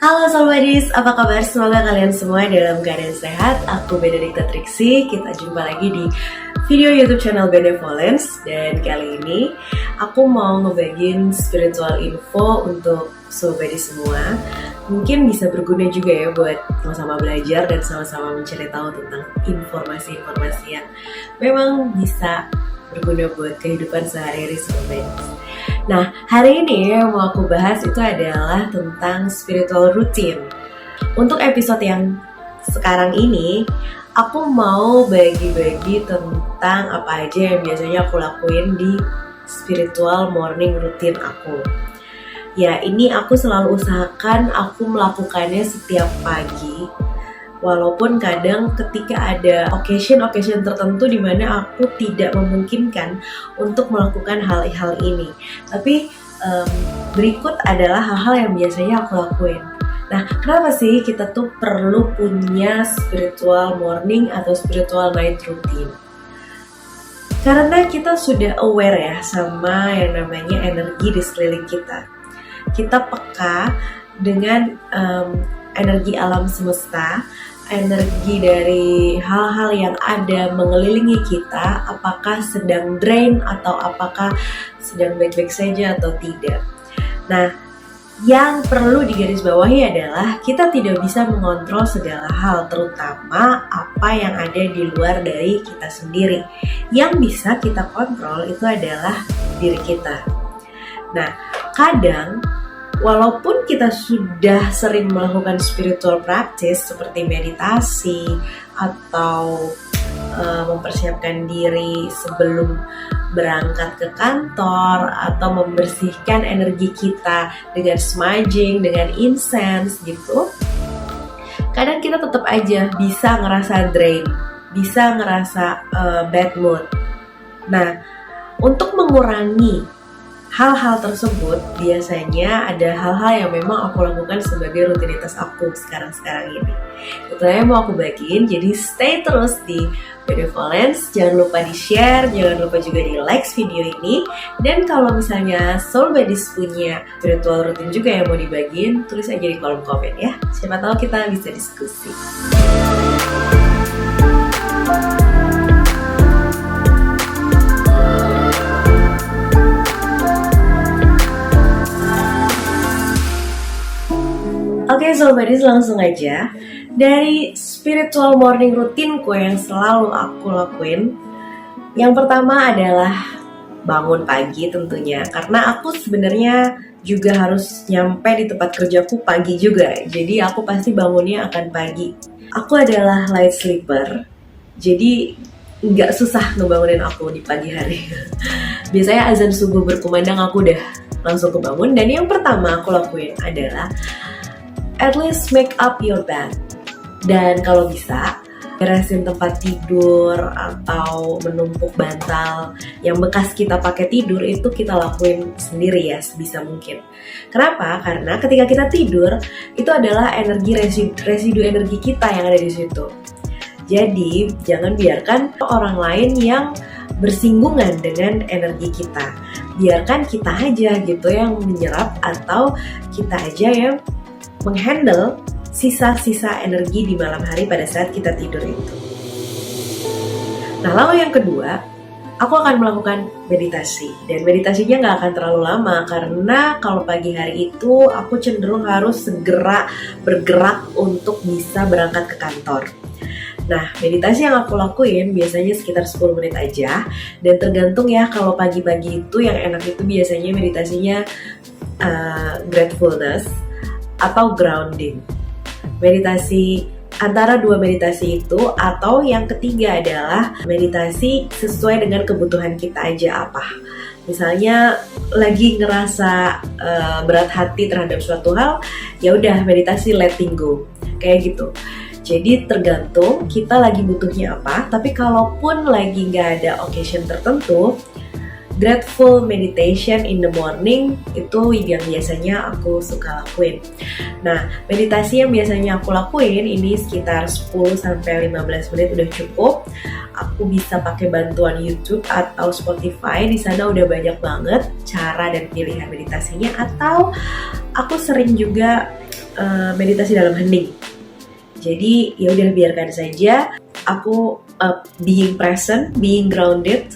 Halo Soulbuddies, apa kabar? Semoga kalian semua dalam keadaan sehat. Aku Benedikta Triksi, kita jumpa lagi di video YouTube channel Benevolence. Dan kali ini aku mau ngebagiin spiritual info untuk Soulbuddies semua. Mungkin bisa berguna juga ya buat sama-sama belajar dan sama-sama mencari tahu tentang informasi-informasi yang memang bisa berguna buat kehidupan sehari-hari Soulbuddies. Nah, hari ini yang mau aku bahas itu adalah tentang spiritual routine. Untuk episode yang sekarang ini, aku mau bagi-bagi tentang apa aja yang biasanya aku lakuin di spiritual morning routine aku. Ya, ini aku selalu usahakan aku melakukannya setiap pagi. Walaupun kadang ketika ada occasion tertentu di mana aku tidak memungkinkan untuk melakukan hal-hal ini. Tapi berikut adalah hal-hal yang biasanya aku lakuin. Nah, kenapa sih kita tuh perlu punya spiritual morning atau spiritual night routine? Karena kita sudah aware ya sama yang namanya energi di sekeliling kita. Kita peka dengan energi alam semesta, energi dari hal-hal yang ada mengelilingi kita, apakah sedang drain atau apakah sedang baik-baik saja atau tidak. Nah, yang perlu digarisbawahi adalah kita tidak bisa mengontrol segala hal, terutama apa yang ada di luar dari kita sendiri. Yang bisa kita kontrol itu adalah diri kita. Nah, kadang walaupun kita sudah sering melakukan spiritual practice seperti meditasi atau mempersiapkan diri sebelum berangkat ke kantor atau membersihkan energi kita dengan smudging, dengan incense gitu, kadang kita tetap aja bisa ngerasa drain, bisa ngerasa bad mood. Nah, untuk mengurangi hal-hal tersebut, biasanya ada hal-hal yang memang aku lakukan sebagai rutinitas aku sekarang ini. Itu yang mau aku bagiin, jadi stay terus di Benevolence. Jangan lupa di-share, jangan lupa juga di-like video ini. Dan kalau misalnya Soulbuddies punya spiritual routine juga yang mau dibagiin, tulis aja di kolom komen ya. Siapa tahu kita bisa diskusi. Oke Soulbuddies, langsung aja. Dari spiritual morning routineku yang selalu aku lakuin, yang pertama adalah bangun pagi tentunya. Karena aku sebenarnya juga harus nyampe di tempat kerjaku pagi juga. Jadi aku pasti bangunnya akan pagi. Aku adalah light sleeper, jadi nggak susah ngebangunin aku di pagi hari. Biasanya azan subuh berkumandang aku udah langsung kebangun. Dan yang pertama aku lakuin adalah at least make up your bed. Dan kalau bisa, beresin tempat tidur atau menumpuk bantal yang bekas kita pakai tidur itu kita lakuin sendiri ya sebisa mungkin. Kenapa? Karena ketika kita tidur, itu adalah residu energi kita yang ada di situ. Jadi, jangan biarkan orang lain yang bersinggungan dengan energi kita. Biarkan kita aja gitu yang menyerap atau kita aja yang menghandle sisa-sisa energi di malam hari pada saat kita tidur itu. Nah, lalu yang kedua, aku akan melakukan meditasi. Dan meditasinya nggak akan terlalu lama karena kalau pagi hari itu aku cenderung harus segera bergerak untuk bisa berangkat ke kantor. Nah, meditasi yang aku lakuin biasanya sekitar 10 menit aja. Dan tergantung ya, kalau pagi-pagi itu yang enak itu biasanya meditasinya gratefulness atau grounding. Meditasi antara dua meditasi itu, atau yang ketiga adalah meditasi sesuai dengan kebutuhan kita aja apa. Misalnya lagi ngerasa berat hati terhadap suatu hal, ya udah meditasi letting go kayak gitu. Jadi tergantung kita lagi butuhnya apa. Tapi kalaupun lagi nggak ada occasion tertentu, grateful meditation in the morning itu yang biasanya aku suka lakuin. Nah, meditasi yang biasanya aku lakuin ini sekitar 10-15 menit udah cukup. Aku bisa pakai bantuan YouTube atau Spotify. Di sana udah banyak banget cara dan pilihan meditasinya. Atau aku sering juga meditasi dalam hening. Jadi ya udah biarkan saja aku being present, being grounded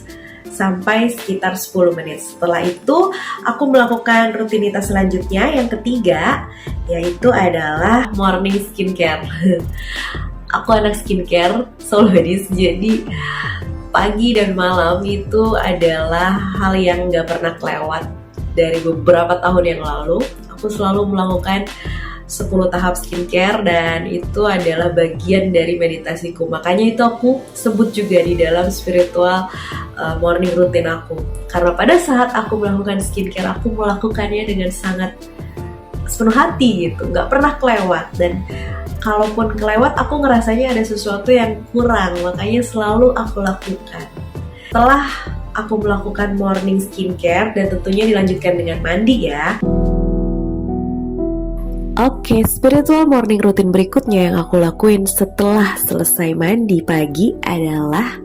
sampai sekitar 10 menit. Setelah itu aku melakukan rutinitas selanjutnya yang ketiga, yaitu adalah morning skincare. Aku anak skincare solois, jadi pagi dan malam itu adalah hal yang gak pernah kelewat. Dari beberapa tahun yang lalu aku selalu melakukan 10 tahap skincare dan itu adalah bagian dari meditasiku. Makanya itu aku sebut juga di dalam spiritual morning routine aku. Karena pada saat aku melakukan skincare, aku melakukannya dengan sangat sepenuh hati gitu, nggak pernah kelewat. Dan kalaupun kelewat, aku ngerasanya ada sesuatu yang kurang, makanya selalu aku lakukan. Setelah aku melakukan morning skincare dan tentunya dilanjutkan dengan mandi ya. Oke, spiritual morning routine berikutnya yang aku lakuin setelah selesai mandi pagi adalah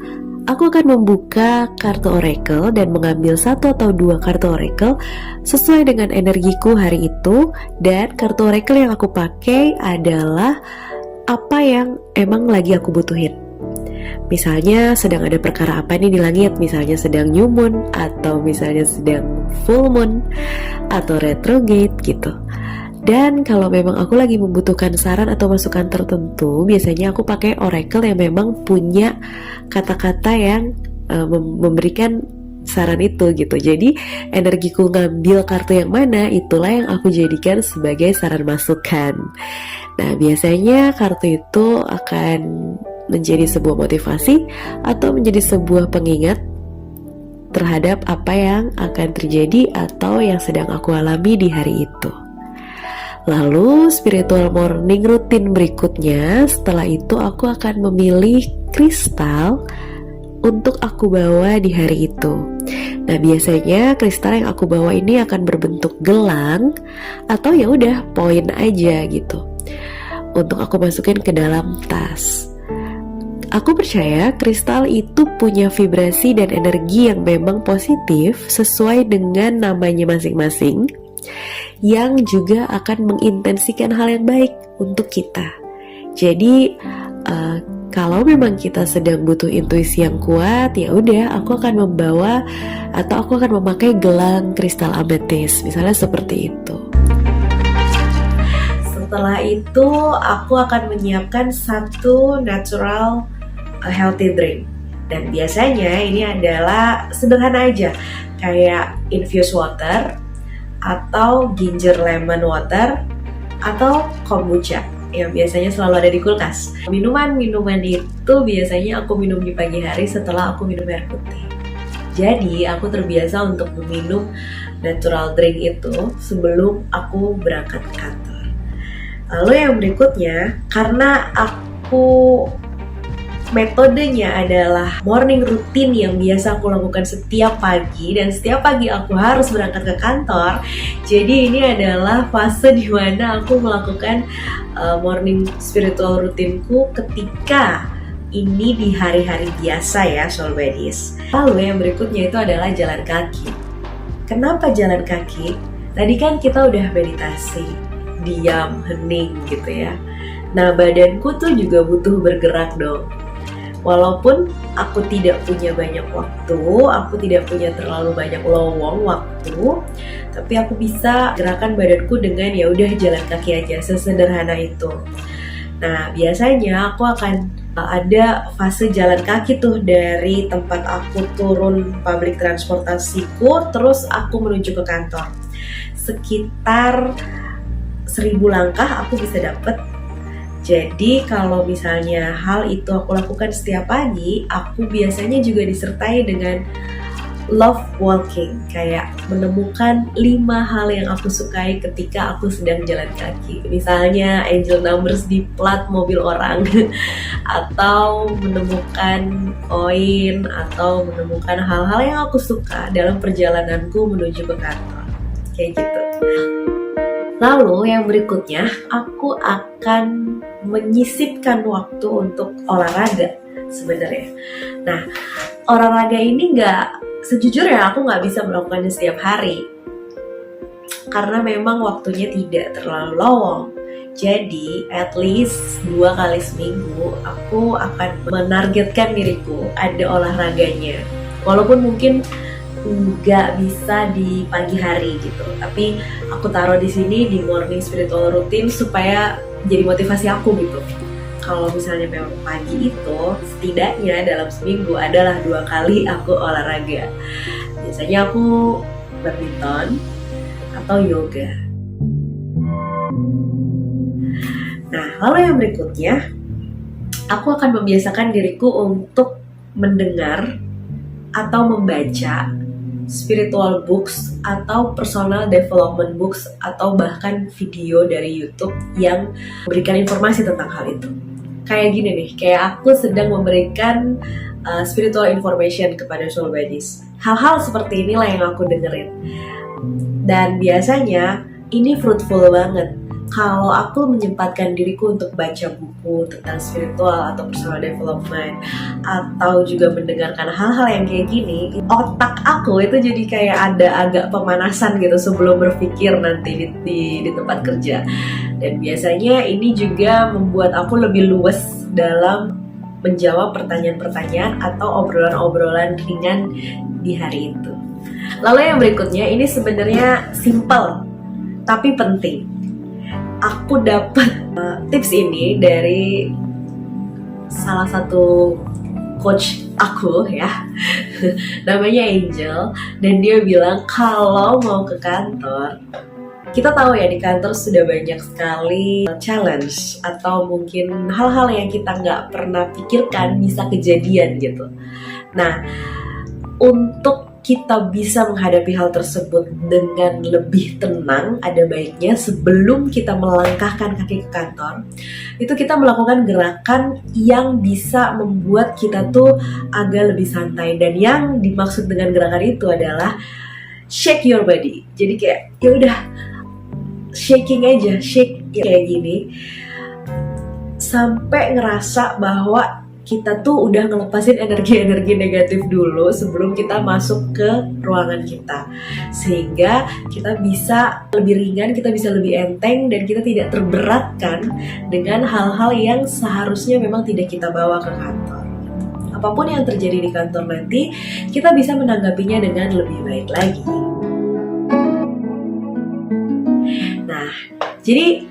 aku akan membuka kartu oracle dan mengambil 1 atau 2 kartu oracle sesuai dengan energiku hari itu. Dan kartu oracle yang aku pakai adalah apa yang emang lagi aku butuhin. Misalnya sedang ada perkara apa nih di langit, misalnya sedang new moon, atau misalnya sedang full moon, atau retrograde gitu. Dan kalau memang aku lagi membutuhkan saran atau masukan tertentu, biasanya aku pakai oracle yang memang punya kata-kata yang memberikan saran itu gitu. Jadi energiku ngambil kartu yang mana, itulah yang aku jadikan sebagai saran masukan. Nah, biasanya kartu itu akan menjadi sebuah motivasi atau menjadi sebuah pengingat terhadap apa yang akan terjadi atau yang sedang aku alami di hari itu. Lalu spiritual morning routine berikutnya, setelah itu aku akan memilih kristal untuk aku bawa di hari itu. Nah, biasanya kristal yang aku bawa ini akan berbentuk gelang atau ya udah poin aja gitu, untuk aku masukin ke dalam tas. Aku percaya kristal itu punya vibrasi dan energi yang memang positif sesuai dengan namanya masing-masing, yang juga akan mengintensikan hal yang baik untuk kita. Jadi kalau memang kita sedang butuh intuisi yang kuat, ya udah aku akan membawa atau aku akan memakai gelang kristal ametis, misalnya seperti itu. Setelah itu aku akan menyiapkan 1 natural healthy drink. Dan biasanya ini adalah sederhana aja, kayak infused water atau ginger lemon water atau kombucha yang biasanya selalu ada di kulkas. Minuman-minuman itu biasanya aku minum di pagi hari setelah aku minum air putih. Jadi aku terbiasa untuk meminum natural drink itu sebelum aku berangkat ke kantor. Lalu yang berikutnya, karena aku metodenya adalah morning routine yang biasa aku lakukan setiap pagi, dan setiap pagi aku harus berangkat ke kantor. Jadi ini adalah fase di mana aku melakukan morning spiritual routine-ku ketika ini di hari-hari biasa ya, Soul Buddies. Lalu yang berikutnya itu adalah jalan kaki. Kenapa jalan kaki? Tadi kan kita udah meditasi, diam, hening gitu ya. Nah, badanku tuh juga butuh bergerak dong. Walaupun aku tidak punya banyak waktu, aku tidak punya terlalu banyak lowong waktu, tapi aku bisa gerakan badanku dengan ya udah jalan kaki aja, sesederhana itu. Nah, biasanya aku akan ada fase jalan kaki tuh dari tempat aku turun public transportasiku, terus aku menuju ke kantor. Sekitar 1000 langkah aku bisa dapet. Jadi kalau misalnya hal itu aku lakukan setiap pagi, aku biasanya juga disertai dengan love walking, kayak menemukan 5 hal yang aku sukai ketika aku sedang jalan kaki. Misalnya angel numbers di plat mobil orang, atau menemukan koin, atau menemukan hal-hal yang aku suka dalam perjalananku menuju ke kantor. Kayak gitu. Lalu yang berikutnya, aku akan menyisipkan waktu untuk olahraga sebenarnya. Nah, olahraga ini sejujurnya aku nggak bisa melakukannya setiap hari, karena memang waktunya tidak terlalu lowong. Jadi at least 2 kali seminggu aku akan menargetkan diriku ada olahraganya. Walaupun mungkin nggak bisa di pagi hari gitu, tapi aku taruh di sini di morning spiritual routine supaya jadi motivasi aku gitu. Kalau misalnya memang pagi itu setidaknya dalam seminggu adalah 2 kali aku olahraga. Biasanya aku badminton atau yoga. Nah, lalu yang berikutnya, aku akan membiasakan diriku untuk mendengar atau membaca spiritual books atau personal development books atau bahkan video dari YouTube yang memberikan informasi tentang hal itu. Kayak gini nih, kayak aku sedang memberikan spiritual information kepada soul buddies. Hal-hal seperti inilah yang aku dengerin. Dan biasanya ini fruitful banget. Kalau aku menyempatkan diriku untuk baca buku tentang spiritual atau personal development atau juga mendengarkan hal-hal yang kayak gini, otak aku itu jadi kayak ada agak pemanasan gitu sebelum berpikir nanti di tempat kerja. Dan biasanya ini juga membuat aku lebih luwes dalam menjawab pertanyaan-pertanyaan atau obrolan-obrolan ringan di hari itu. Lalu yang berikutnya, ini sebenarnya simple tapi penting. Aku dapat tips ini dari salah satu coach aku ya, namanya Angel, dan dia bilang kalau mau ke kantor, kita tahu ya di kantor sudah banyak sekali challenge atau mungkin hal-hal yang kita nggak pernah pikirkan bisa kejadian gitu. Nah, untuk kita bisa menghadapi hal tersebut dengan lebih tenang, ada baiknya sebelum kita melangkahkan kaki ke kantor, itu kita melakukan gerakan yang bisa membuat kita tuh agak lebih santai. Dan yang dimaksud dengan gerakan itu adalah shake your body. Jadi kayak ya udah shaking aja, shake kayak gini sampai ngerasa bahwa kita tuh udah ngelepasin energi-energi negatif dulu sebelum kita masuk ke ruangan kita, sehingga kita bisa lebih ringan, kita bisa lebih enteng, dan kita tidak terberatkan dengan hal-hal yang seharusnya memang tidak kita bawa ke kantor. Apapun yang terjadi di kantor nanti, kita bisa menanggapinya dengan lebih baik lagi. Nah, jadi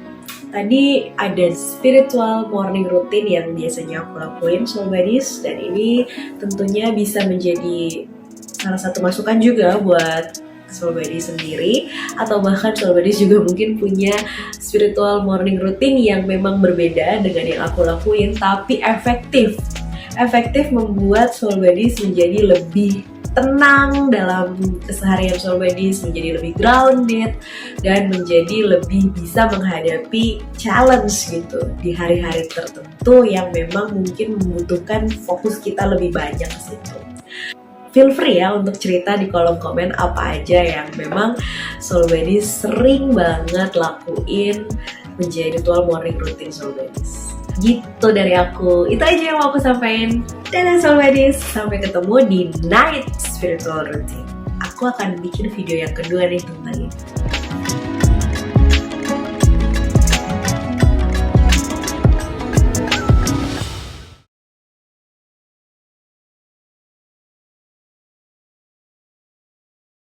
tadi ada spiritual morning routine yang biasanya aku lakuin soul buddies, dan ini tentunya bisa menjadi salah satu masukan juga buat soul buddies sendiri, atau bahkan soul buddies juga mungkin punya spiritual morning routine yang memang berbeda dengan yang aku lakuin tapi efektif membuat soul buddies menjadi lebih tenang dalam keseharian soul buddies, menjadi lebih grounded, dan menjadi lebih bisa menghadapi challenge gitu di hari-hari tertentu yang memang mungkin membutuhkan fokus kita lebih banyak ke situ. Feel free ya untuk cerita di kolom komen apa aja yang memang soul buddies sering banget lakuin menjadi ritual morning routine soul buddies. Gitu dari aku, itu aja yang mau aku sampaikan. Dadah soul buddies, sampai ketemu di night spiritual routine. Aku akan bikin video yang kedua nih tentang ini.